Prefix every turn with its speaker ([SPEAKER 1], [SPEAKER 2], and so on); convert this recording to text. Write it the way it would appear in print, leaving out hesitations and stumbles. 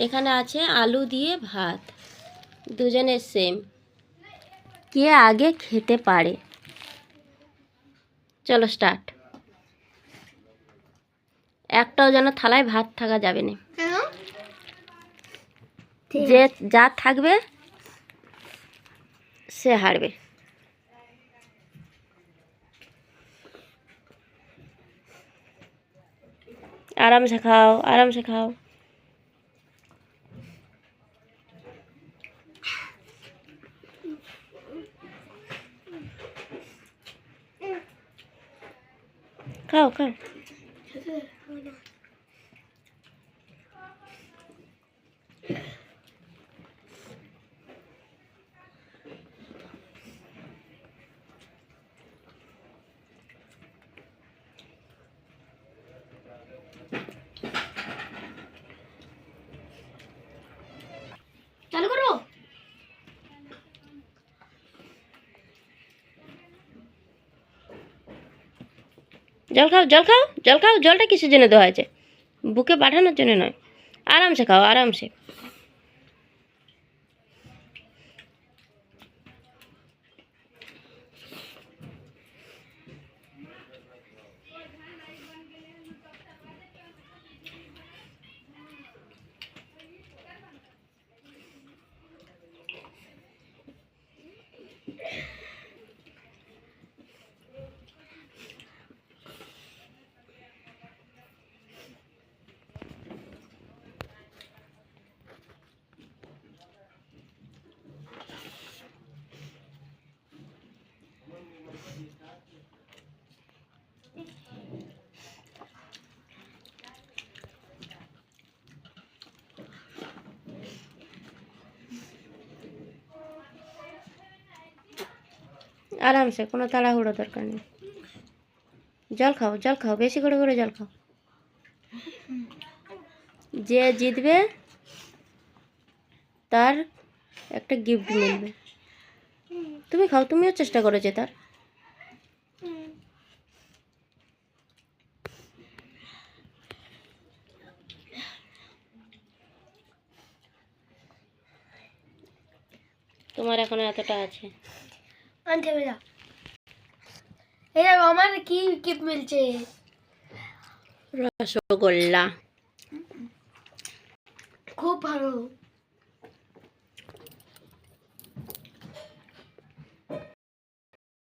[SPEAKER 1] এখানে আছে আলু দিয়ে ভাত, দুজনের সেম। কে আগে খেতে পারে? চলো স্টার্ট। একটাও যেন থালায় ভাত থাকা যাবে না, যে যা থাকবে সে হারবে। আরামসে খাও, আরামসে খাও। খাও খাও। চালু করো। জল খাও, জল খাও, জল খাও। জলটা কিসের জন্য দেওয়া হয়েছে? বুকে পাঠানোর জন্য নয়। আরামসে খাও, আরামসে। আরামসে, কোনো তাড়াহুড়ো দরকার নেই। জল খাও, জল খাও, বেশি করে করে জল খাও। যে জিতবে তার একটা গিফট মিলবে। তুমি খাও, তুমিও চেষ্টা করো জেতার। তোমার এখনো এতটা আছে।
[SPEAKER 2] আমার কি গিফট মিলছে?
[SPEAKER 1] রসগোল্লা।
[SPEAKER 2] খুব ভালো।